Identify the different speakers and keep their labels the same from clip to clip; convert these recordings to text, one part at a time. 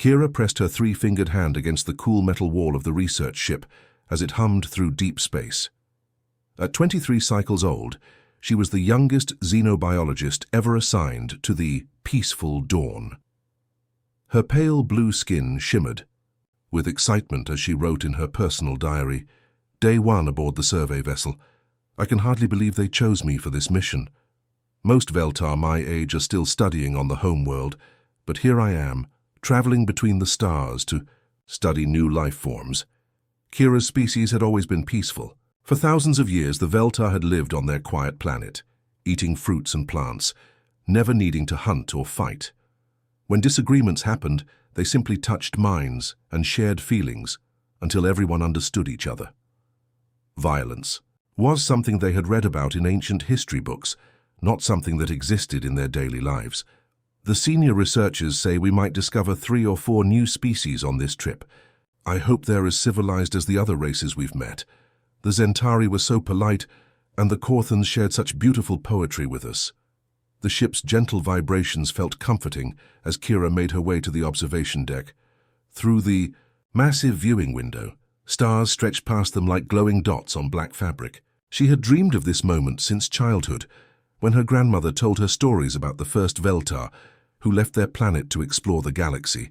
Speaker 1: Kira pressed her three-fingered hand against the cool metal wall of the research ship as it hummed through deep space. At 23 cycles old, she was the youngest xenobiologist ever assigned to the Peaceful Dawn. Her pale blue skin shimmered with excitement as she wrote in her personal diary, "Day 1 aboard the survey vessel. I can hardly believe they chose me for this mission. Most Veltar my age are still studying on the home world, but here I am, traveling between the stars to study new life forms." Kira's species had always been peaceful. For thousands of years, the Veltar had lived on their quiet planet, eating fruits and plants, never needing to hunt or fight. When disagreements happened, they simply touched minds and shared feelings until everyone understood each other. Violence was something they had read about in ancient history books, not something that existed in their daily lives. The senior researchers say we might discover 3 or 4 new species on this trip. I hope they're as civilized as the other races we've met. The Zentari were so polite, and the Korthans shared such beautiful poetry with us. The ship's gentle vibrations felt comforting as Kira made her way to the observation deck. Through the massive viewing window, stars stretched past them like glowing dots on black fabric. She had dreamed of this moment since childhood, when her grandmother told her stories about the first Veltar who left their planet to explore the galaxy.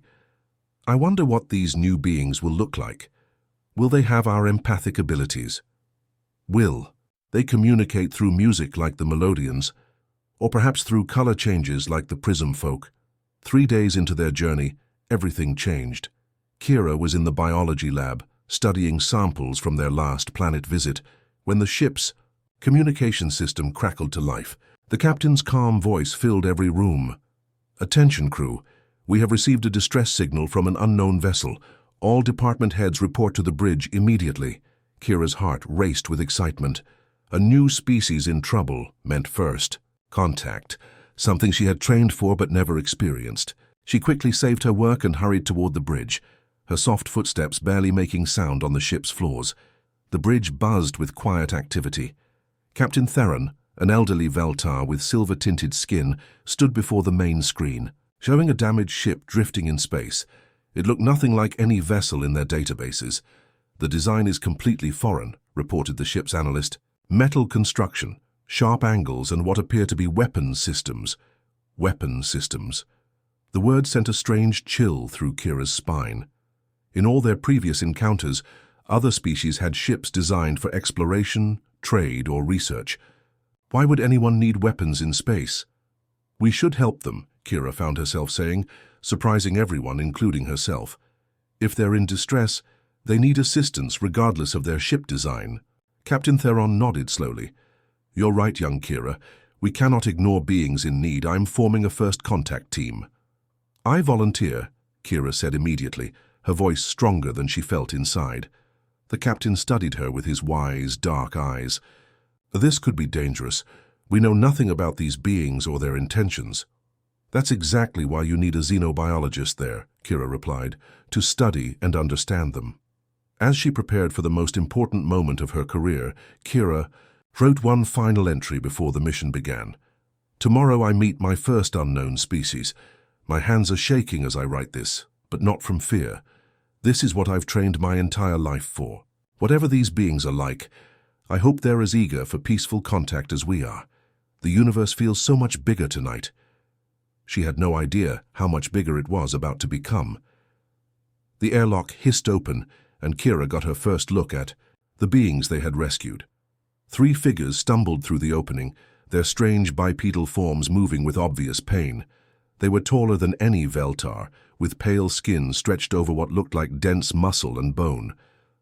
Speaker 1: I wonder what these new beings will look like. Will they have our empathic abilities? Will they communicate through music like the Melodians, or perhaps through color changes like the Prism folk? 3 days into their journey, everything changed. Kira was in the biology lab, studying samples from their last planet visit, when the ship's communication system crackled to life. The captain's calm voice filled every room. "Attention, crew. We have received a distress signal from an unknown vessel. All department heads report to the bridge immediately." Kira's heart raced with excitement. A new species in trouble meant first contact, something she had trained for but never experienced. She quickly saved her work and hurried toward the bridge, her soft footsteps barely making sound on the ship's floors. The bridge buzzed with quiet activity. Captain Theron, an elderly Veltar with silver-tinted skin, stood before the main screen, showing a damaged ship drifting in space. It looked nothing like any vessel in their databases. "The design is completely foreign," reported the ship's analyst. "Metal construction, sharp angles, and what appear to be weapons systems." Weapons systems. The word sent a strange chill through Kira's spine. In all their previous encounters, other species had ships designed for exploration, trade, or research. Why would anyone need weapons in space? "We should help them," Kira found herself saying, surprising everyone, including herself. "If they're in distress, they need assistance regardless of their ship design." Captain Theron nodded slowly. "You're right, young Kira. We cannot ignore beings in need. I'm forming a first contact team." "I volunteer," Kira said immediately, her voice stronger than she felt inside. The captain studied her with his wise, dark eyes. "This could be dangerous. We know nothing about these beings or their intentions." "That's exactly why you need a xenobiologist there," Kira replied, "to study and understand them." As she prepared for the most important moment of her career, Kira wrote one final entry before the mission began. "Tomorrow I meet my first unknown species. My hands are shaking as I write this, but not from fear. This is what I've trained my entire life for. Whatever these beings are like, I hope they're as eager for peaceful contact as we are. The universe feels so much bigger tonight." She had no idea how much bigger it was about to become. The airlock hissed open, and Kira got her first look at the beings they had rescued. 3 figures stumbled through the opening, their strange bipedal forms moving with obvious pain. They were taller than any Veltar, with pale skin stretched over what looked like dense muscle and bone.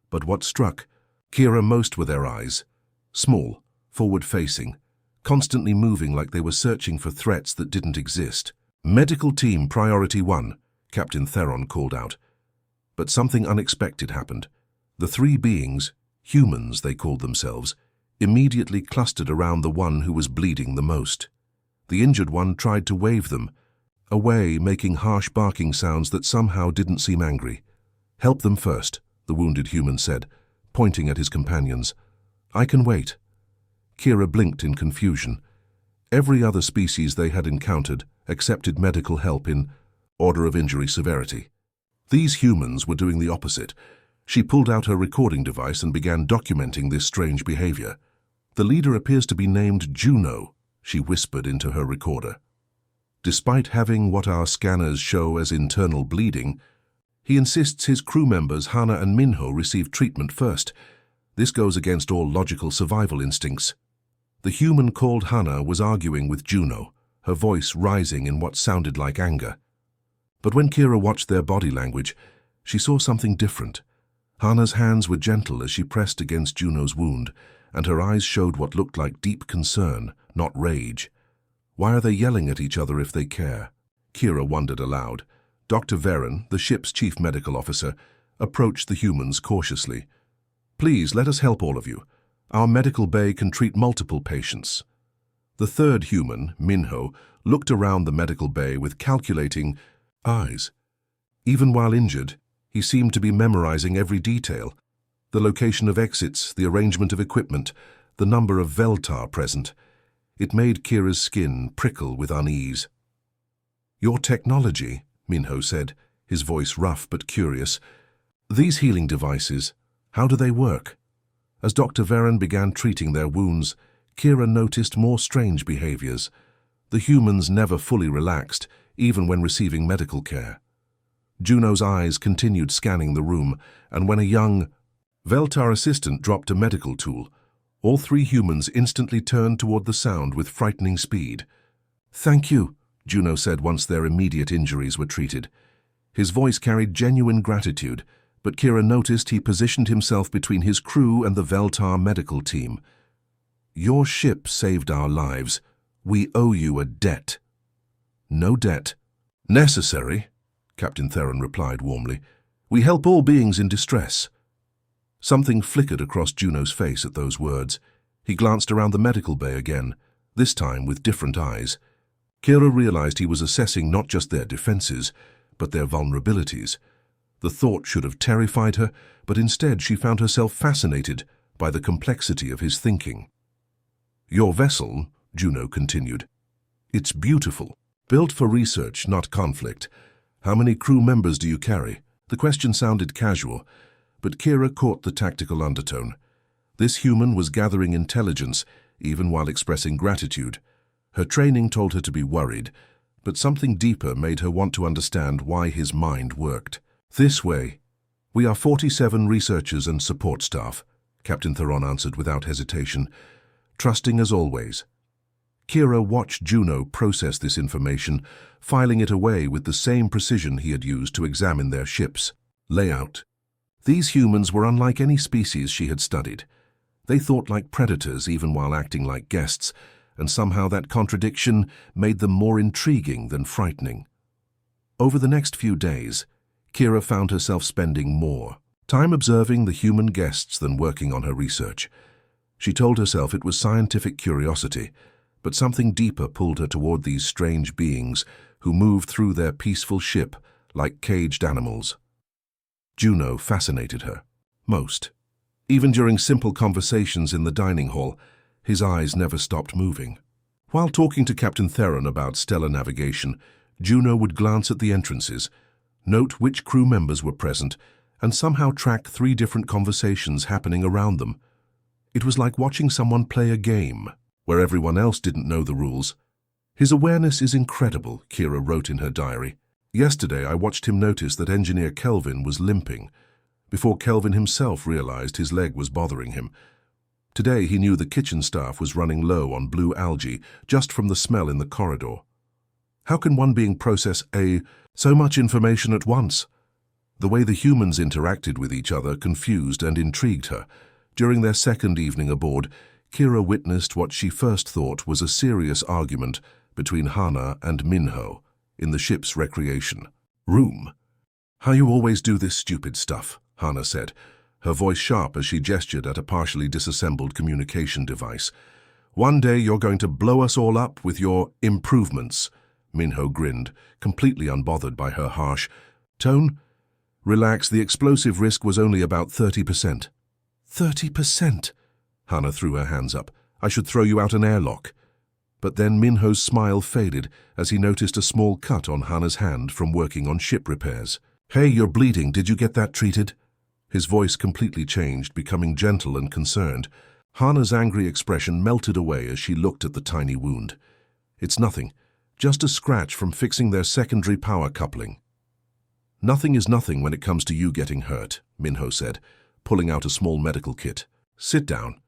Speaker 1: But what struck Kira most were their eyes. Small, forward-facing, constantly moving like they were searching for threats that didn't exist. "Medical team priority 1, Captain Theron called out. But something unexpected happened. The 3 beings, humans they called themselves, immediately clustered around the one who was bleeding the most. The injured one tried to wave them away, making harsh barking sounds that somehow didn't seem angry. "Help them first," the wounded human said, pointing at his companions. "I can wait." Kira blinked in confusion. Every other species they had encountered accepted medical help in order of injury severity. These humans were doing the opposite. She pulled out her recording device and began documenting this strange behavior. "The leader appears to be named Juno," she whispered into her recorder. "Despite having what our scanners show as internal bleeding, he insists his crew members Hana and Minho receive treatment first. This goes against all logical survival instincts." The human called Hana was arguing with Juno, her voice rising in what sounded like anger. But when Kira watched their body language, she saw something different. Hana's hands were gentle as she pressed against Juno's wound, and her eyes showed what looked like deep concern, not rage. Why are they yelling at each other if they care? Kira wondered aloud. Dr. Varen, the ship's chief medical officer, approached the humans cautiously. "Please, let us help all of you. Our medical bay can treat multiple patients." The third human, Minho, looked around the medical bay with calculating eyes. Even while injured, he seemed to be memorizing every detail. The location of exits, the arrangement of equipment, the number of Veltar present. It made Kira's skin prickle with unease. "Your technology," Minho said, his voice rough but curious. "These healing devices, how do they work?" As Dr. Varen began treating their wounds, Kira noticed more strange behaviors. The humans never fully relaxed, even when receiving medical care. Juno's eyes continued scanning the room, and when a young Veltar assistant dropped a medical tool, all three humans instantly turned toward the sound with frightening speed. "Thank you," Juno said once their immediate injuries were treated. His voice carried genuine gratitude, but Kira noticed he positioned himself between his crew and the Veltar medical team. "Your ship saved our lives. We owe you a debt." "No debt necessary," Captain Theron replied warmly. "We help all beings in distress." Something flickered across Juno's face at those words. He glanced around the medical bay again, this time with different eyes. Kira realized he was assessing not just their defenses, but their vulnerabilities. The thought should have terrified her, but instead she found herself fascinated by the complexity of his thinking. "Your vessel," Juno continued, "it's beautiful. Built for research, not conflict. How many crew members do you carry?" The question sounded casual, but Kira caught the tactical undertone. This human was gathering intelligence, even while expressing gratitude. Her training told her to be worried, but something deeper made her want to understand why his mind worked. "This way. We are 47 researchers and support staff," Captain Theron answered without hesitation, trusting as always. Kira watched Juno process this information, filing it away with the same precision he had used to examine their ship's layout. These humans were unlike any species she had studied. They thought like predators even while acting like guests, and somehow that contradiction made them more intriguing than frightening. Over the next few days, Kira found herself spending more time observing the human guests than working on her research. She told herself it was scientific curiosity, but something deeper pulled her toward these strange beings who moved through their peaceful ship like caged animals. Juno fascinated her most. Even during simple conversations in the dining hall, his eyes never stopped moving. While talking to Captain Theron about stellar navigation, Juno would glance at the entrances, note which crew members were present, and somehow track 3 different conversations happening around them. It was like watching someone play a game where everyone else didn't know the rules. "His awareness is incredible," Kira wrote in her diary. "Yesterday I watched him notice that Engineer Kelvin was limping, before Kelvin himself realized his leg was bothering him. Today he knew the kitchen staff was running low on blue algae just from the smell in the corridor. How can one being process so much information at once?" The way the humans interacted with each other confused and intrigued her. During their second evening aboard, Kira witnessed what she first thought was a serious argument between Hana and Minho in the ship's recreation room. "How you always do this stupid stuff," Hana said, her voice sharp as she gestured at a partially disassembled communication device. "One day you're going to blow us all up with your improvements." Minho grinned, completely unbothered by her harsh tone. "Relax, the explosive risk was only about 30%. 30%? Hana threw her hands up. "I should throw you out an airlock." But then Minho's smile faded as he noticed a small cut on Hana's hand from working on ship repairs. "Hey, you're bleeding. Did you get that treated?" His voice completely changed, becoming gentle and concerned. Hana's angry expression melted away as she looked at the tiny wound. "It's nothing. Just a scratch from fixing their secondary power coupling." "Nothing is nothing when it comes to you getting hurt," Minho said, pulling out a small medical kit. "Sit down."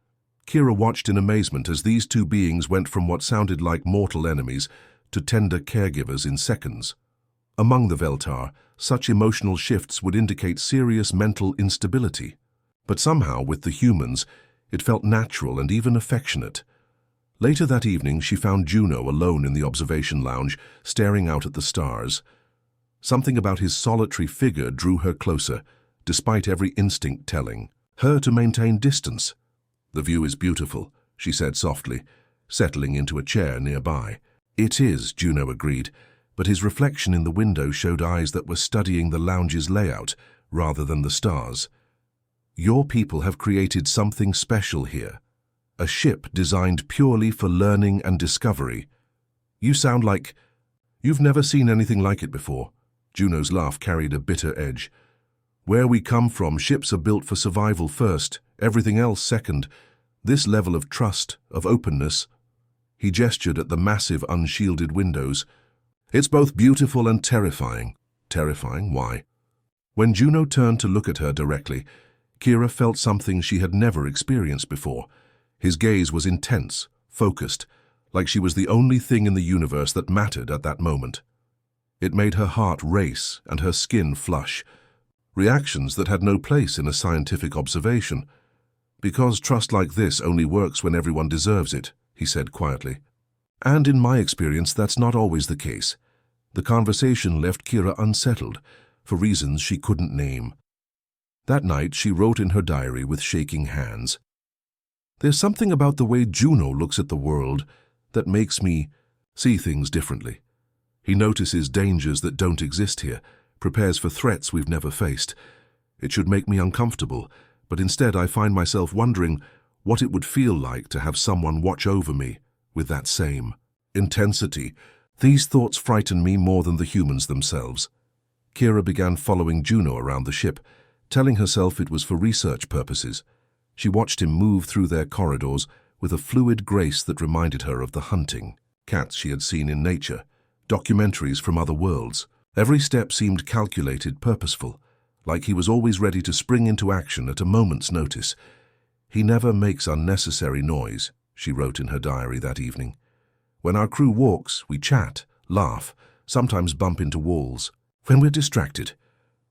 Speaker 1: Kira watched in amazement as these two beings went from what sounded like mortal enemies to tender caregivers in seconds. Among the Veltar, such emotional shifts would indicate serious mental instability. But somehow, with the humans, it felt natural and even affectionate. Later that evening, she found Juno alone in the observation lounge, staring out at the stars. Something about his solitary figure drew her closer, despite every instinct telling her to maintain distance. "The view is beautiful," she said softly, settling into a chair nearby. "It is," Juno agreed, but his reflection in the window showed eyes that were studying the lounge's layout rather than the stars. "Your people have created something special here. A ship designed purely for learning and discovery. You sound like you've never seen anything like it before." Juno's laugh carried a bitter edge. "Where we come from, ships are built for survival first, everything else second. This level of trust, of openness." He gestured at the massive, unshielded windows. "It's both beautiful and terrifying." "Terrifying? Why?" When Juno turned to look at her directly, Kira felt something she had never experienced before. His gaze was intense, focused, like she was the only thing in the universe that mattered at that moment. It made her heart race and her skin flush, reactions that had no place in a scientific observation. "Because trust like this only works when everyone deserves it," he said quietly. "And in my experience, that's not always the case." The conversation left Kira unsettled, for reasons she couldn't name. That night, she wrote in her diary with shaking hands. "There's something about the way Juno looks at the world that makes me see things differently. He notices dangers that don't exist here, prepares for threats we've never faced. It should make me uncomfortable, but instead I find myself wondering what it would feel like to have someone watch over me with that same intensity. These thoughts frighten me more than the humans themselves." Kira began following Juno around the ship, telling herself it was for research purposes. She watched him move through their corridors with a fluid grace that reminded her of the hunting cats she had seen in nature, documentaries from other worlds. Every step seemed calculated, purposeful, like he was always ready to spring into action at a moment's notice. "He never makes unnecessary noise," she wrote in her diary that evening. "When our crew walks, we chat, laugh, sometimes bump into walls. When we're distracted,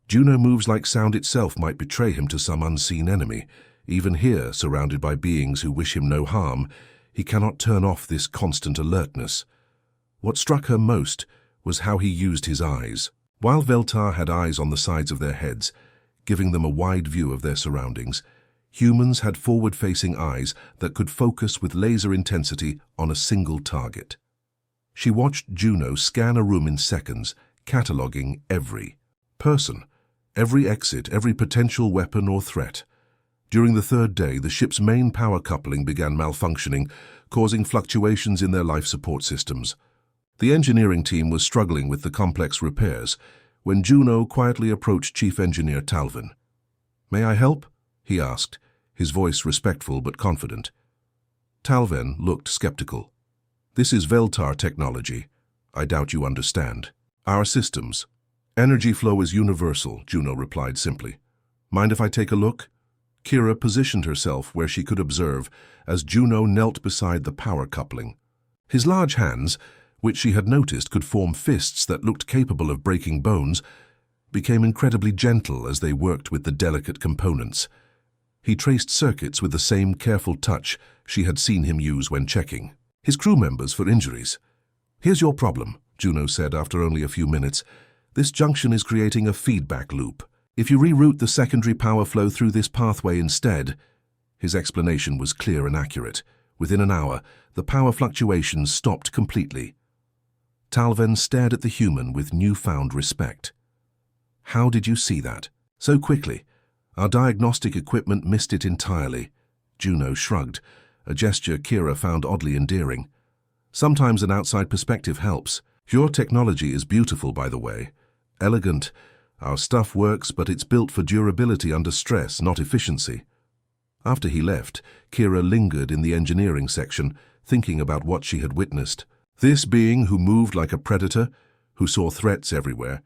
Speaker 1: Juno moves like sound itself might betray him to some unseen enemy. Even here, surrounded by beings who wish him no harm, he cannot turn off this constant alertness." What struck her most was how he used his eyes. While Veltar had eyes on the sides of their heads, giving them a wide view of their surroundings, humans had forward-facing eyes that could focus with laser intensity on a single target. She watched Juno scan a room in seconds, cataloging every person, every exit, every potential weapon or threat. During the third day, the ship's main power coupling began malfunctioning, causing fluctuations in their life support systems. The engineering team was struggling with the complex repairs when Juno quietly approached Chief Engineer Talvin. "May I help?" he asked, his voice respectful but confident. Talvin looked skeptical. "This is Veltar technology. I doubt you understand. Our systems. Energy flow is universal," Juno replied simply. "Mind if I take a look?" Kira positioned herself where she could observe as Juno knelt beside the power coupling. His large hands, which she had noticed could form fists that looked capable of breaking bones, became incredibly gentle as they worked with the delicate components. He traced circuits with the same careful touch she had seen him use when checking his crew members for injuries. "Here's your problem," Juno said after only a few minutes. "This junction is creating a feedback loop. If you reroute the secondary power flow through this pathway instead..." His explanation was clear and accurate. Within an hour, the power fluctuations stopped completely. Talvin stared at the human with newfound respect. "How did you see that? So quickly? Our diagnostic equipment missed it entirely." Juno shrugged, a gesture Kira found oddly endearing. "Sometimes an outside perspective helps. Your technology is beautiful, by the way. Elegant, Our stuff works, but it's built for durability under stress, not efficiency. After he left, Kira lingered in the engineering section, thinking about what she had witnessed. This being who moved like a predator, who saw threats everywhere,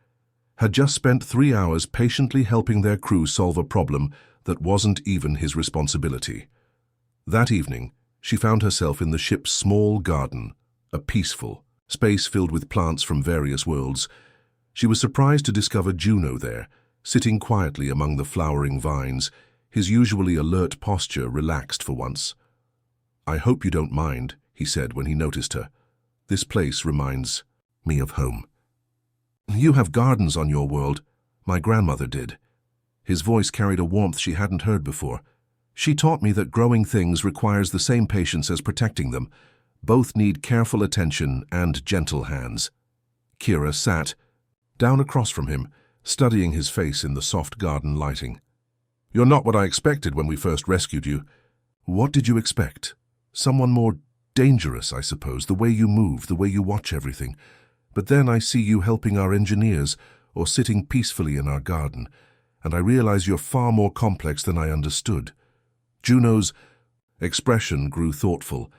Speaker 1: had just spent 3 hours patiently helping their crew solve a problem that wasn't even his responsibility. That evening, she found herself in the ship's small garden, a peaceful space filled with plants from various worlds. She was surprised to discover Juno there, sitting quietly among the flowering vines, his usually alert posture relaxed for once. "I hope you don't mind," he said when he noticed her. "This place reminds me of home." "You have gardens on your world. My grandmother did." His voice carried a warmth she hadn't heard before. "She taught me that growing things requires the same patience as protecting them. Both need careful attention and gentle hands." Kira sat down across from him, studying his face in the soft garden lighting. "You're not what I expected when we first rescued you." "What did you expect? Someone more dangerous, I suppose, the way you move, the way you watch everything. But then I see you helping our engineers or sitting peacefully in our garden, and I realize you're far more complex than I understood." Juno's expression grew thoughtful.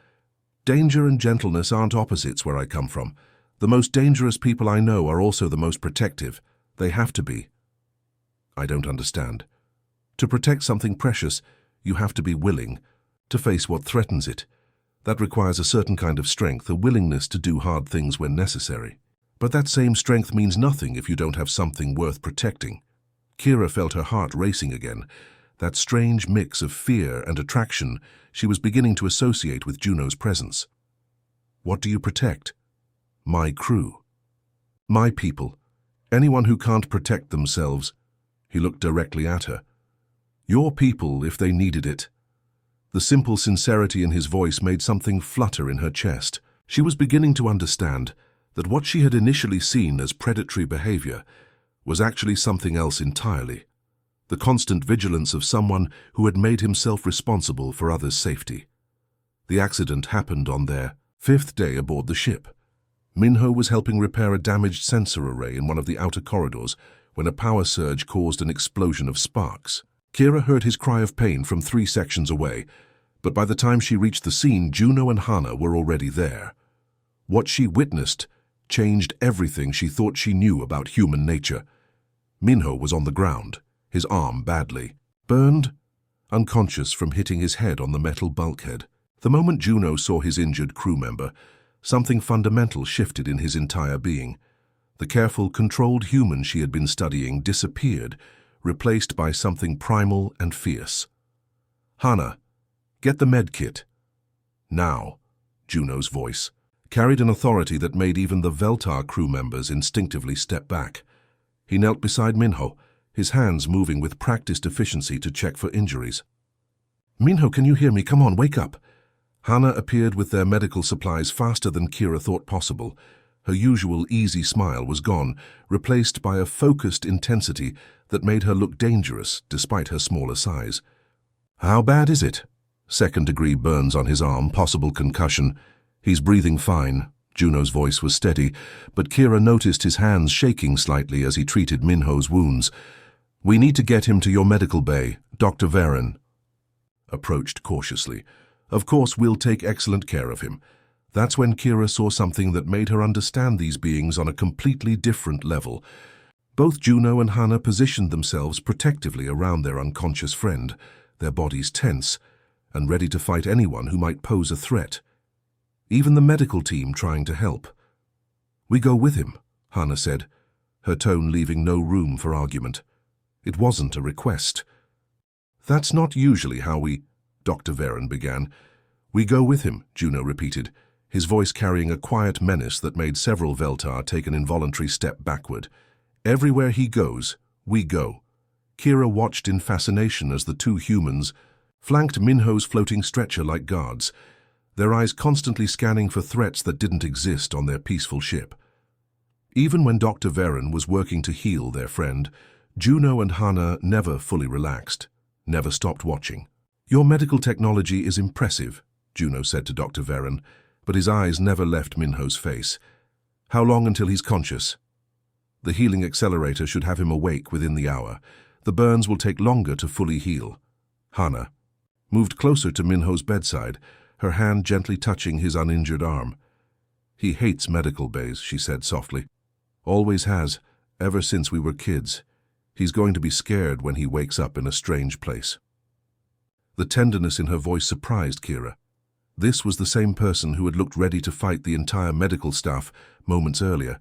Speaker 1: "Danger and gentleness aren't opposites where I come from. The most dangerous people I know are also the most protective. They have to be." "I don't understand." "To protect something precious, you have to be willing to face what threatens it. That requires a certain kind of strength, a willingness to do hard things when necessary. But that same strength means nothing if you don't have something worth protecting." Kira felt her heart racing again. That strange mix of fear and attraction she was beginning to associate with Juno's presence. "What do you protect?" "My crew. My people. Anyone who can't protect themselves." He looked directly at her. "Your people, if they needed it." The simple sincerity in his voice made something flutter in her chest. She was beginning to understand that what she had initially seen as predatory behavior was actually something else entirely. The constant vigilance of someone who had made himself responsible for others' safety. The accident happened on their 5th day aboard the ship. Minho was helping repair a damaged sensor array in one of the outer corridors when a power surge caused an explosion of sparks. Kira heard his cry of pain from 3 sections away, but by the time she reached the scene, Juno and Hana were already there. What she witnessed changed everything she thought she knew about human nature. Minho was on the ground, his arm badly burned, unconscious from hitting his head on the metal bulkhead. The moment Juno saw his injured crew member, something fundamental shifted in his entire being. The careful, controlled human she had been studying disappeared, replaced by something primal and fierce. "Hana, get the med kit." "Now." Juno's voice carried an authority that made even the Veltar crew members instinctively step back. He knelt beside Minho, his hands moving with practiced efficiency to check for injuries. "Minho, can you hear me? Come on, wake up." Hana appeared with their medical supplies faster than Kira thought possible. Her usual easy smile was gone, replaced by a focused intensity that made her look dangerous despite her smaller size. "How bad is it?" "Second-degree burns on his arm, possible concussion. He's breathing fine." Juno's voice was steady, but Kira noticed his hands shaking slightly as he treated Minho's wounds. "We need to get him to your medical bay. Dr. Varen approached cautiously. "Of course, we'll take excellent care of him." That's when Kira saw something that made her understand these beings on a completely different level. Both Juno and Hana positioned themselves protectively around their unconscious friend, their bodies tense and ready to fight anyone who might pose a threat. Even the medical team trying to help. "We go with him," Hana said, her tone leaving no room for argument. It wasn't a request. "That's not usually how we—" Dr. Varen began. "We go with him," Juno repeated, his voice carrying a quiet menace that made several Veltar take an involuntary step backward. "Everywhere he goes, we go." Kira watched in fascination as the 2 humans flanked Minho's floating stretcher like guards, their eyes constantly scanning for threats that didn't exist on their peaceful ship. Even when Dr. Varen was working to heal their friend, Juno and Hana never fully relaxed, never stopped watching. "Your medical technology is impressive," Juno said to Dr. Varen, but his eyes never left Minho's face. "How long until he's conscious?" The healing accelerator should have him awake within the hour. The burns will take longer to fully heal. Hana moved closer to Minho's bedside, her hand gently touching his uninjured arm. "He hates medical bays," she said softly. "Always has, ever since we were kids. He's going to be scared when he wakes up in a strange place." The tenderness in her voice surprised Kira. This was the same person who had looked ready to fight the entire medical staff moments earlier,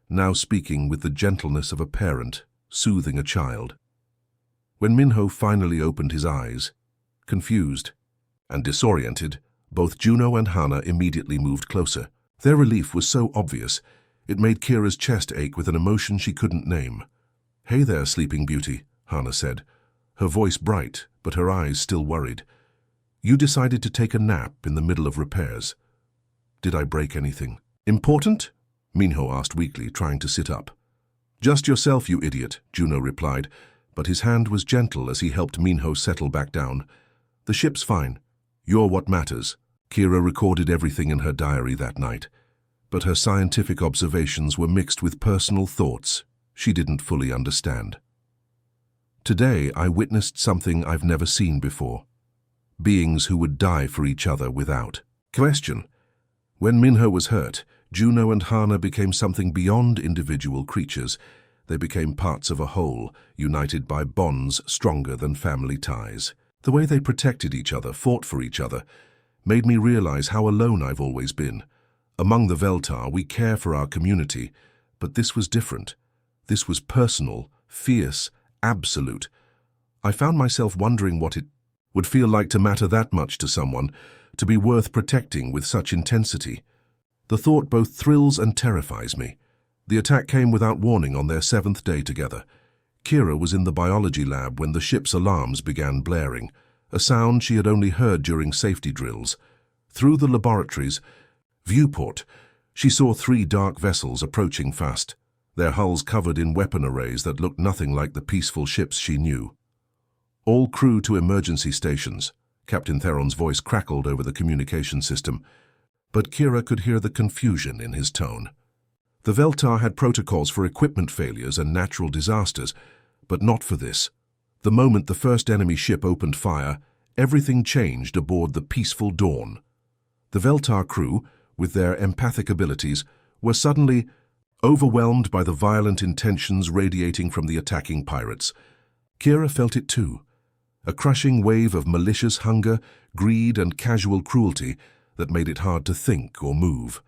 Speaker 1: now speaking with the gentleness of a parent, soothing a child. When Minho finally opened his eyes, confused and disoriented, both Juno and Hana immediately moved closer. Their relief was so obvious, it made Kira's chest ache with an emotion she couldn't name. "Hey there, Sleeping Beauty," Hana said, her voice bright, but her eyes still worried. "You decided to take a nap in the middle of repairs. Did I break anything important?" Minho asked weakly, trying to sit up. "Just yourself, you idiot," Juno replied, but his hand was gentle as he helped Minho settle back down. "The ship's fine. You're what matters." Kira recorded everything in her diary that night, but her scientific observations were mixed with personal thoughts she didn't fully understand. "Today I witnessed something I've never seen before. Beings who would die for each other without question. When Minho was hurt, Juno and Hana became something beyond individual creatures. They became parts of a whole, united by bonds stronger than family ties. The way they protected each other, fought for each other, made me realize how alone I've always been. Among the Veltar, we care for our community, but this was different. This was personal, fierce, absolute. I found myself wondering what it would feel like to matter that much to someone, to be worth protecting with such intensity. The thought both thrills and terrifies me. The attack came without warning on their 7th day together. Kira was in the biology lab when the ship's alarms began blaring, a sound she had only heard during safety drills. Through the laboratory's viewport, she saw 3 dark vessels approaching fast, their hulls covered in weapon arrays that looked nothing like the peaceful ships she knew. "All crew to emergency stations," Captain Theron's voice crackled over the communication system, but Kira could hear the confusion in his tone. The Veltar had protocols for equipment failures and natural disasters, but not for this. The moment the first enemy ship opened fire, everything changed aboard the peaceful Dawn. The Veltar crew, with their empathic abilities, were suddenly overwhelmed by the violent intentions radiating from the attacking pirates. Kira felt it too, a crushing wave of malicious hunger, greed, and casual cruelty that made it hard to think or move.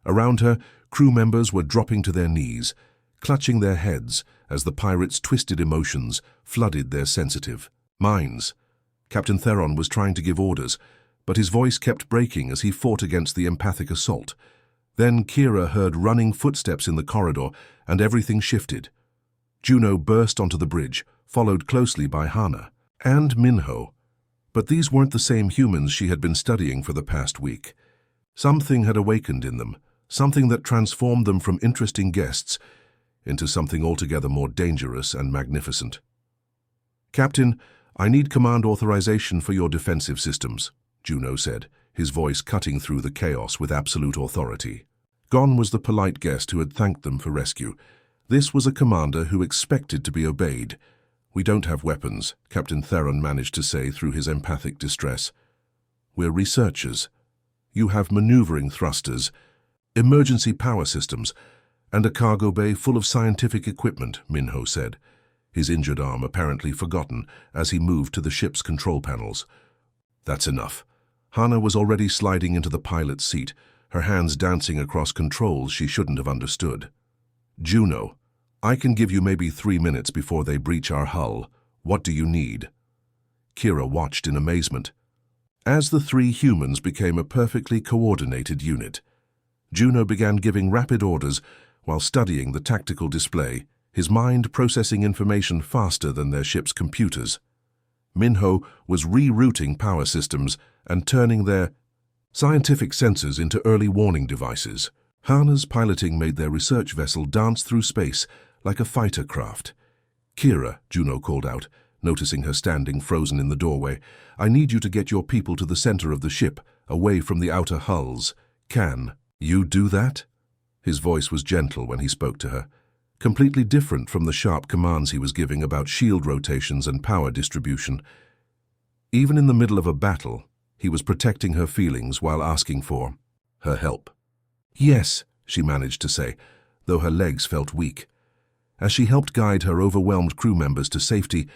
Speaker 1: Around her, crew members were dropping to their knees, clutching their heads as the pirates' twisted emotions flooded their sensitive minds. Captain Theron was trying to give orders, but his voice kept breaking as he fought against the empathic assault. Then Kira heard running footsteps in the corridor, and everything shifted. Juno burst onto the bridge, followed closely by Hana and Minho. But these weren't the same humans she had been studying for the past week. Something had awakened in them, something that transformed them from interesting guests into something altogether more dangerous and magnificent. "Captain, I need command authorization for your defensive systems," Juno said, his voice cutting through the chaos with absolute authority. Gone was the polite guest who had thanked them for rescue. This was a commander who expected to be obeyed. "We don't have weapons," Captain Theron managed to say through his empathic distress. "We're researchers. You have maneuvering thrusters, emergency power systems, and a cargo bay full of scientific equipment," Minho said, his injured arm apparently forgotten as he moved to the ship's control panels. "That's enough." Hana was already sliding into the pilot's seat, her hands dancing across controls she shouldn't have understood. "Juno, I can give you maybe 3 minutes before they breach our hull. What do you need?" Kira watched in amazement. As the 3 humans became a perfectly coordinated unit, Juno began giving rapid orders while studying the tactical display, his mind processing information faster than their ship's computers. Minho was rerouting power systems and turning their scientific sensors into early warning devices. Hana's piloting made their research vessel dance through space like a fighter craft. "Kira," Juno called out, noticing her standing frozen in the doorway, "I need you to get your people to the center of the ship, away from the outer hulls. Can you do that?" His voice was gentle when he spoke to her. completely different from the sharp commands he was giving about shield rotations and power distribution. Even in the middle of a battle, he was protecting her feelings while asking for her help. "Yes," she managed to say, though her legs felt weak. As she helped guide her overwhelmed crew members to safety,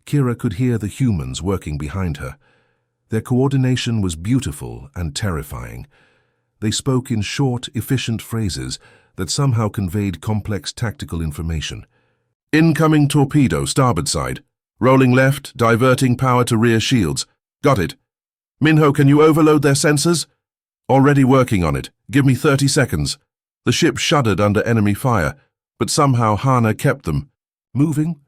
Speaker 1: Kira could hear the humans working behind her. Their coordination was beautiful and terrifying. They spoke in short, efficient phrases that somehow conveyed complex tactical information. "Incoming torpedo, starboard side. Rolling left, diverting power to rear shields. Got it. Minho, can you overload their sensors?" "Already working on it. Give me 30 seconds. The ship shuddered under enemy fire, but somehow Hana kept them moving,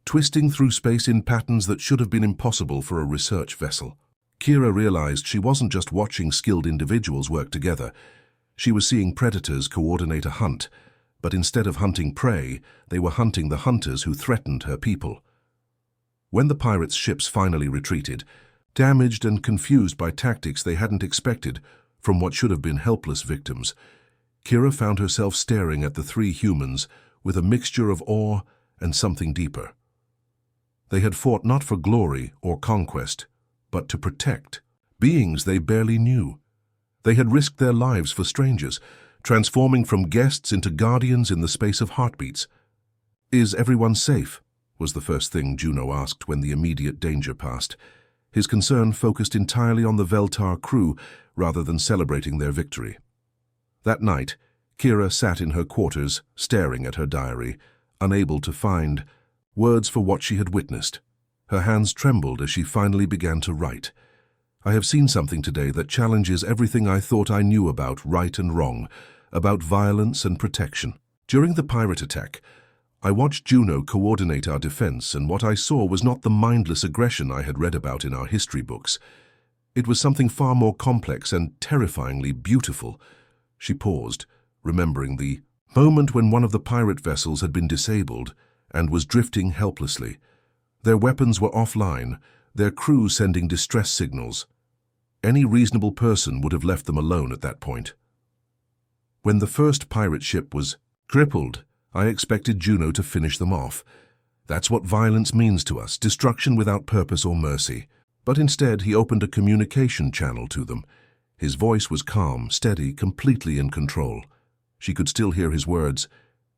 Speaker 1: twisting through space in patterns that should have been impossible for a research vessel. Kira realized she wasn't just watching skilled individuals work together. She was seeing predators coordinate a hunt, but instead of hunting prey, they were hunting the hunters who threatened her people. When the pirates' ships finally retreated, damaged and confused by tactics they hadn't expected from what should have been helpless victims, Kira found herself staring at the three humans with a mixture of awe and something deeper. They had fought not for glory or conquest, but to protect beings they barely knew. They had risked their lives for strangers, transforming from guests into guardians in the space of heartbeats. "Is everyone safe?" was the first thing Juno asked when the immediate danger passed. His concern focused entirely on the Veltar crew rather than celebrating their victory. That night, Kira sat in her quarters, staring at her diary, unable to find words for what she had witnessed. Her hands trembled as she finally began to write. "I have seen something today that challenges everything I thought I knew about right and wrong, about violence and protection. During the pirate attack, I watched Juno coordinate our defense, and what I saw was not the mindless aggression I had read about in our history books. It was something far more complex and terrifyingly beautiful." She paused, remembering the moment when one of the pirate vessels had been disabled and was drifting helplessly. Their weapons were offline, their crew sending distress signals. Any reasonable person would have left them alone at that point. When the first pirate ship was crippled, I expected Juno to finish them off. That's what violence means to us, destruction without purpose or mercy. But instead, he opened a communication channel to them. His voice was calm, steady, completely in control. She could still hear his words.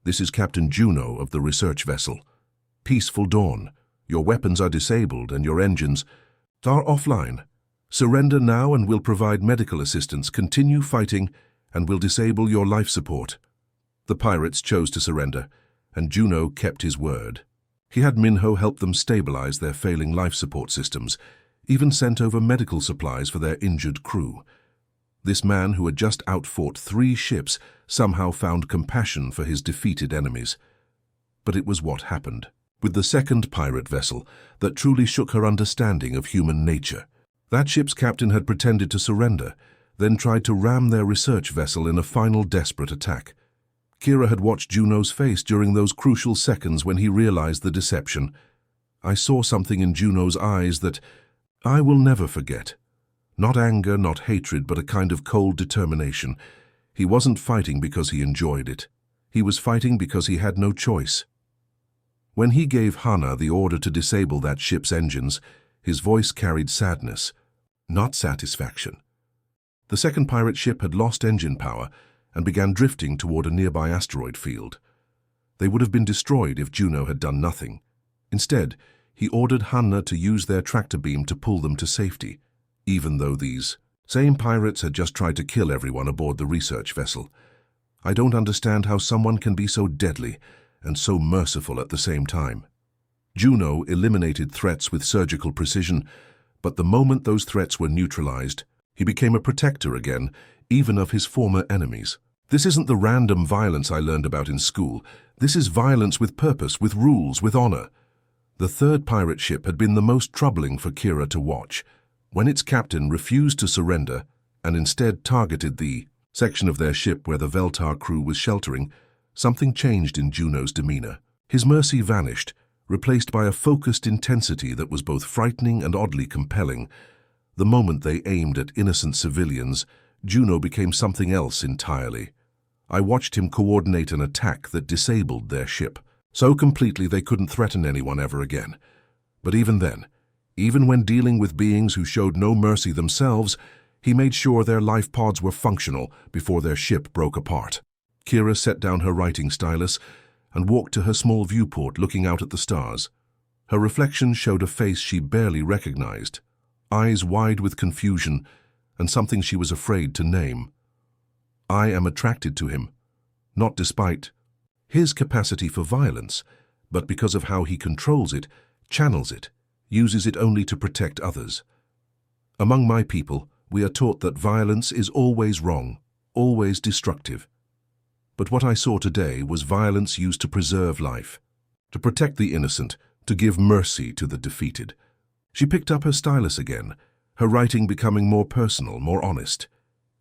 Speaker 1: "This is Captain Juno of the research vessel. Peaceful dawn. Your weapons are disabled and your engines are offline. Surrender now and we'll provide medical assistance. Continue fighting and we'll disable your life support." The pirates chose to surrender, and Juno kept his word. He had Minho help them stabilize their failing life support systems, even sent over medical supplies for their injured crew. This man who had just outfought 3 ships somehow found compassion for his defeated enemies. But it was what happened with the second pirate vessel that truly shook her understanding of human nature. That ship's captain had pretended to surrender, then tried to ram their research vessel in a final desperate attack. Kira had watched Juno's face during those crucial seconds when he realized the deception. I saw something in Juno's eyes that I will never forget. Not anger, not hatred, but a kind of cold determination. He wasn't fighting because he enjoyed it. He was fighting because he had no choice. When he gave Hana the order to disable that ship's engines, his voice carried sadness, not satisfaction. The second pirate ship had lost engine power and began drifting toward a nearby asteroid field. They would have been destroyed if Juno had done nothing. Instead, he ordered Hana to use their tractor beam to pull them to safety, even though these same pirates had just tried to kill everyone aboard the research vessel. I don't understand how someone can be so deadly and so merciful at the same time. Juno eliminated threats with surgical precision, but the moment those threats were neutralized, he became a protector again, even of his former enemies. This isn't the random violence I learned about in school. This is violence with purpose, with rules, with honor. The third pirate ship had been the most troubling for Kira to watch. When its captain refused to surrender and instead targeted the section of their ship where the Veltar crew was sheltering, something changed in Juno's demeanor. His mercy vanished, replaced by a focused intensity that was both frightening and oddly compelling. The moment they aimed at innocent civilians, Juno became something else entirely. I watched him coordinate an attack that disabled their ship, so completely they couldn't threaten anyone ever again. But even then, even when dealing with beings who showed no mercy themselves, he made sure their life pods were functional before their ship broke apart. Kira set down her writing stylus and walked to her small viewport looking out at the stars. Her reflection showed a face she barely recognized, eyes wide with confusion and something she was afraid to name. I am attracted to him, not despite his capacity for violence, but because of how he controls it, channels it, uses it only to protect others. Among my people, we are taught that violence is always wrong, always destructive. But what I saw today was violence used to preserve life, to protect the innocent, to give mercy to the defeated. She picked up her stylus again, her writing becoming more personal, more honest.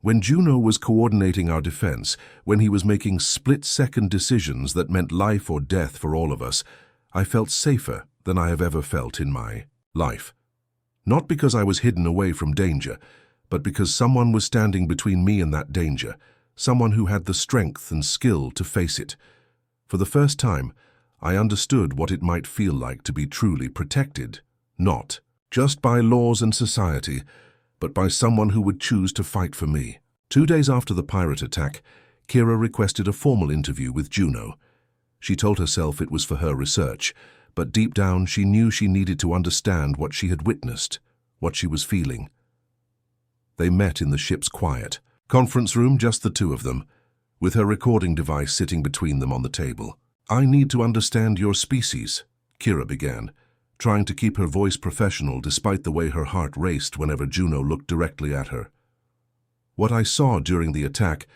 Speaker 1: When Juno was coordinating our defense, when he was making split-second decisions that meant life or death for all of us, I felt safer than I have ever felt in my life. Not because I was hidden away from danger, but because someone was standing between me and that danger, someone who had the strength and skill to face it. For the first time, I understood what it might feel like to be truly protected, not just by laws and society, but by someone who would choose to fight for me. 2 days after the pirate attack, Kira requested a formal interview with Juno. She told herself it was for her research, but deep down she knew she needed to understand what she had witnessed, what she was feeling. They met in the ship's quiet conference room, just the two of them, with her recording device sitting between them on the table. "I need to understand your species," Kira began, trying to keep her voice professional despite the way her heart raced whenever Juno looked directly at her. "What I saw during the attack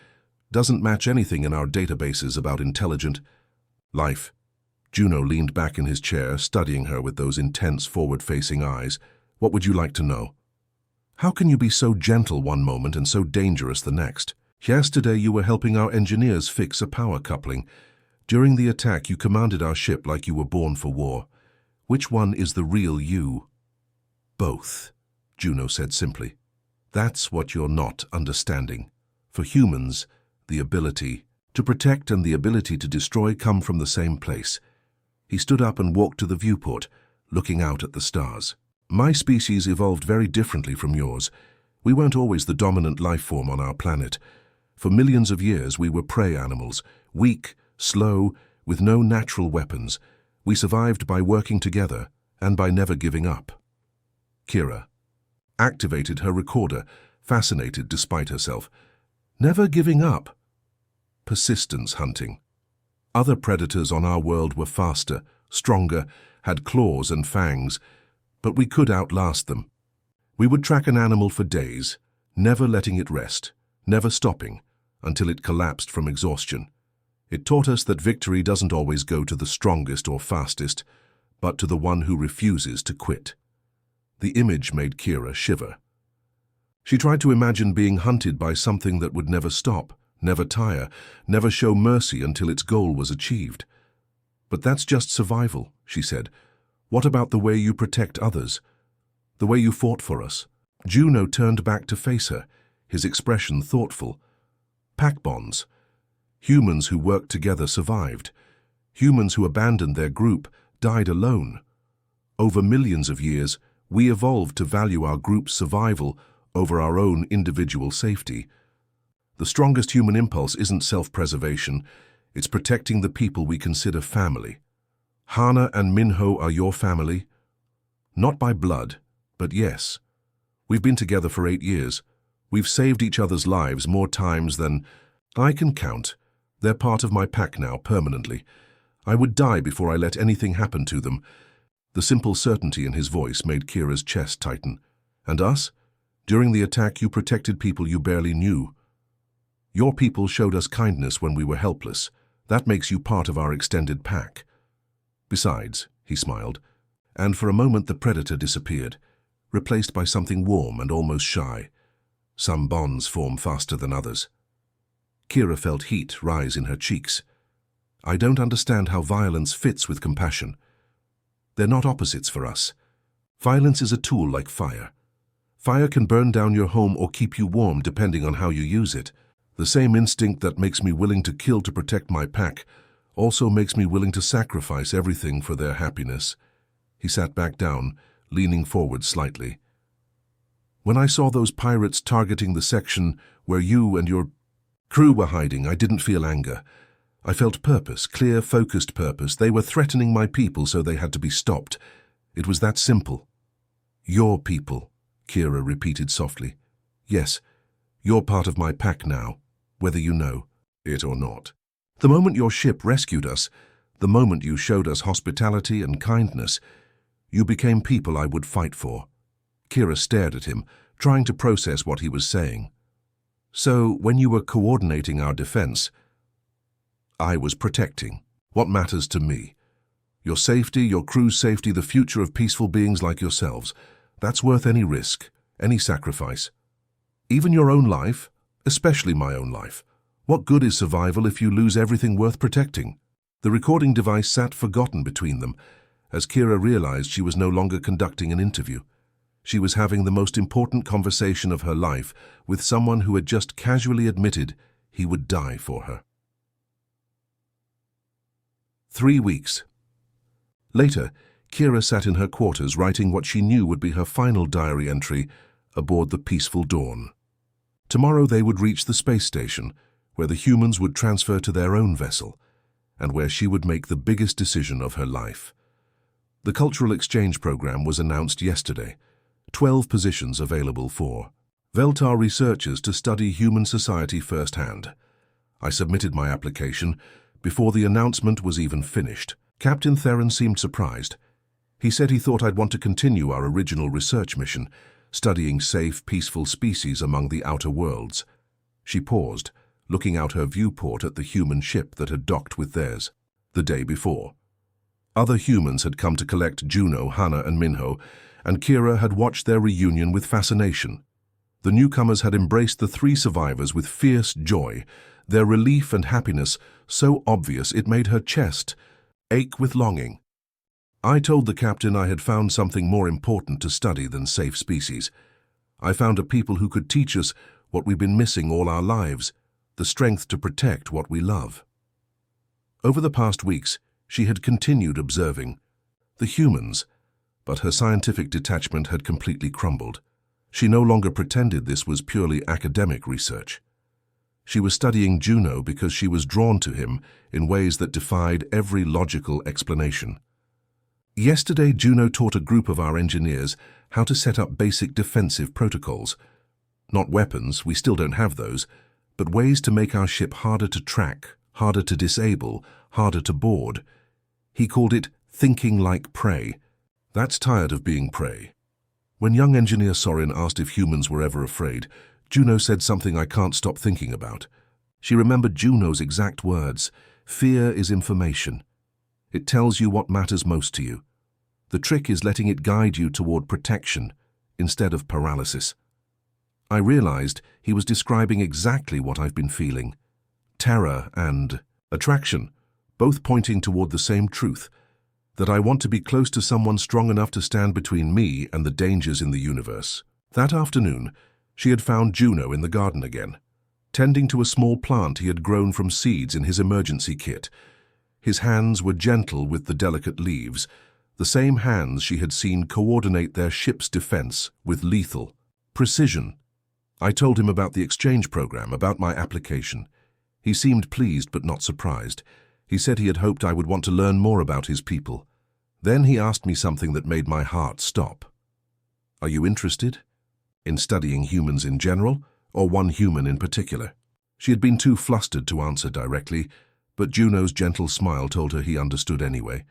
Speaker 1: doesn't match anything in our databases about intelligent life." Juno leaned back in his chair, studying her with those intense forward-facing eyes. "What would you like to know? How can you be so gentle one moment and so dangerous the next? Yesterday you were helping our engineers fix a power coupling. During the attack you commanded our ship like you were born for war. Which one is the real you?" "Both," Juno said simply. "That's what you're not understanding. For humans, the ability to protect and the ability to destroy come from the same place." He stood up and walked to the viewport, looking out at the stars. "My species evolved very differently from yours. We weren't always the dominant life form on our planet. For millions of years we were prey animals, weak, slow, with no natural weapons. We survived by working together and by never giving up." Kira activated her recorder, fascinated despite herself. "Never giving up?" "Persistence hunting. Other predators on our world were faster, stronger, had claws and fangs, but we could outlast them. We would track an animal for days, never letting it rest, never stopping, until it collapsed from exhaustion. It taught us that victory doesn't always go to the strongest or fastest, but to the one who refuses to quit." The image made Kira shiver. She tried to imagine being hunted by something that would never stop, never tire, never show mercy until its goal was achieved. "But that's just survival," she said. "What about the way you protect others? The way you fought for us?" Juno turned back to face her, his expression thoughtful. "Pack bonds. Humans who worked together survived. Humans who abandoned their group died alone. Over millions of years, we evolved to value our group's survival over our own individual safety. The strongest human impulse isn't self-preservation, it's protecting the people we consider family. Hana and Minho are your family? Not by blood, but yes. We've been together for 8 years. We've saved each other's lives more times than I can count. They're part of my pack now, permanently. I would die before I let anything happen to them." The simple certainty in his voice made Kira's chest tighten. "And us? During the attack you protected people you barely knew. Your people showed us kindness when we were helpless. That makes you part of our extended pack. Besides," he smiled, and for a moment the predator disappeared, replaced by something warm and almost shy. Some bonds form faster than others. Kira felt heat rise in her cheeks. "I don't understand how violence fits with compassion. They're not opposites for us. Violence is a tool like fire. Fire can burn down your home or keep you warm depending on how you use it. The same instinct that makes me willing to kill to protect my pack also makes me willing to sacrifice everything for their happiness." He sat back down, leaning forward slightly. "When I saw those pirates targeting the section where you and your crew were hiding, I didn't feel anger. I felt purpose, clear, focused purpose. They were threatening my people, so they had to be stopped. It was that simple." "Your people," Kira repeated softly. "Yes, you're part of my pack now, whether you know it or not. The moment your ship rescued us, the moment you showed us hospitality and kindness, you became people I would fight for." Kira stared at him, trying to process what he was saying. "So, when you were coordinating our defense, I was protecting what matters to me. Your safety, your crew's safety, the future of peaceful beings like yourselves. That's worth any risk, any sacrifice. Even your own life, especially my own life. What good is survival if you lose everything worth protecting?" The recording device sat forgotten between them, as Kira realized she was no longer conducting an interview. She was having the most important conversation of her life with someone who had just casually admitted he would die for her. 3 weeks. Later, Kira sat in her quarters writing what she knew would be her final diary entry aboard the Peaceful Dawn. Tomorrow they would reach the space station, where the humans would transfer to their own vessel, and where she would make the biggest decision of her life. The cultural exchange program was announced yesterday. 12 positions available for Veltar researchers to study human society firsthand. I submitted my application before the announcement was even finished. Captain Theron seemed surprised. He said he thought I'd want to continue our original research mission, studying safe, peaceful species among the outer worlds. She paused, looking out her viewport at the human ship that had docked with theirs the day before. Other humans had come to collect Juno, Hana, and Minho, and Kira had watched their reunion with fascination. The newcomers had embraced the 3 survivors with fierce joy, their relief and happiness so obvious it made her chest ache with longing. I told the captain I had found something more important to study than safe species. I found a people who could teach us what we've been missing all our lives, the strength to protect what we love. Over the past weeks, she had continued observing the humans, but her scientific detachment had completely crumbled. She no longer pretended this was purely academic research. She was studying Juno because she was drawn to him in ways that defied every logical explanation. Yesterday, Juno taught a group of our engineers how to set up basic defensive protocols. Not weapons, we still don't have those, but ways to make our ship harder to track, harder to disable, harder to board. He called it thinking like prey. That's tired of being prey. When young engineer Sorin asked if humans were ever afraid, Juno said something I can't stop thinking about. She remembered Juno's exact words: "Fear is information. It tells you what matters most to you. The trick is letting it guide you toward protection instead of paralysis." I realized he was describing exactly what I've been feeling. Terror and attraction, both pointing toward the same truth, that I want to be close to someone strong enough to stand between me and the dangers in the universe. That afternoon, she had found Juno in the garden again, tending to a small plant he had grown from seeds in his emergency kit. His hands were gentle with the delicate leaves, the same hands she had seen coordinate their ship's defense with lethal precision. I told him about the exchange program, about my application. He seemed pleased but not surprised. He said he had hoped I would want to learn more about his people. Then he asked me something that made my heart stop. "Are you interested in studying humans in general, or one human in particular?" She had been too flustered to answer directly, but Juno's gentle smile told her he understood anyway.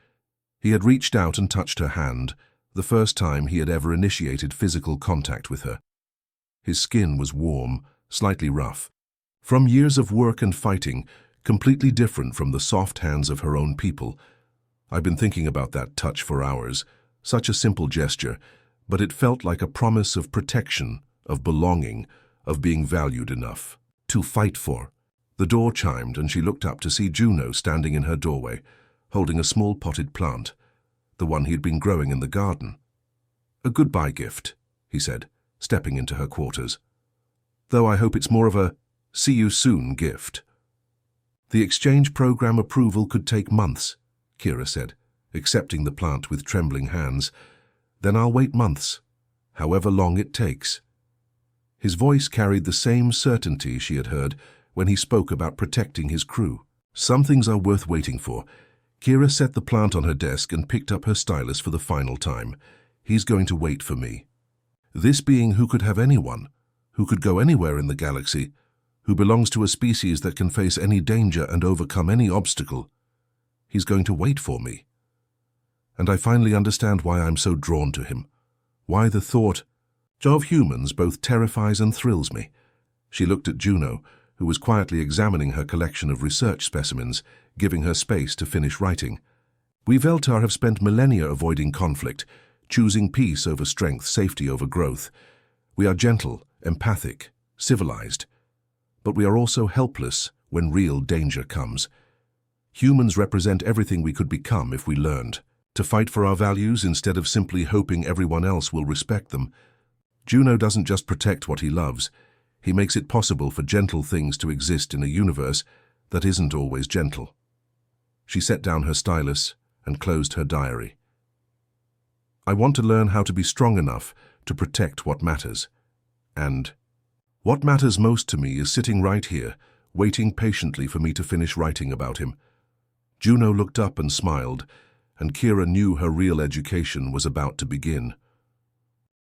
Speaker 1: He had reached out and touched her hand, the first time he had ever initiated physical contact with her. His skin was warm, slightly rough. From years of work and fighting, completely different from the soft hands of her own people. I've been thinking about that touch for hours, such a simple gesture, but it felt like a promise of protection, of belonging, of being valued enough to fight for. The door chimed and she looked up to see Juno standing in her doorway, holding a small potted plant, the one he'd been growing in the garden. "A goodbye gift," he said, stepping into her quarters. "Though I hope it's more of a See you soon, gift. The exchange program approval could take months, Kira said, accepting the plant with trembling hands. Then I'll wait months, however long it takes. His voice carried the same certainty she had heard when he spoke about protecting his crew. Some things are worth waiting for. Kira set the plant on her desk and picked up her stylus for the final time. He's going to wait for me. This being who could have anyone, who could go anywhere in the galaxy, who belongs to a species that can face any danger and overcome any obstacle. He's going to wait for me. And I finally understand why I'm so drawn to him, why the thought of humans both terrifies and thrills me. She looked at Juno, who was quietly examining her collection of research specimens, giving her space to finish writing. We Veltar have spent millennia avoiding conflict, choosing peace over strength, safety over growth. We are gentle, empathic, civilized. But we are also helpless when real danger comes. Humans represent everything we could become if we learned to fight for our values instead of simply hoping everyone else will respect them. Juno doesn't just protect what he loves, he makes it possible for gentle things to exist in a universe that isn't always gentle. She set down her stylus and closed her diary. I want to learn how to be strong enough to protect what matters. And what matters most to me is sitting right here, waiting patiently for me to finish writing about him. Juno looked up and smiled, and Kira knew her real education was about to begin.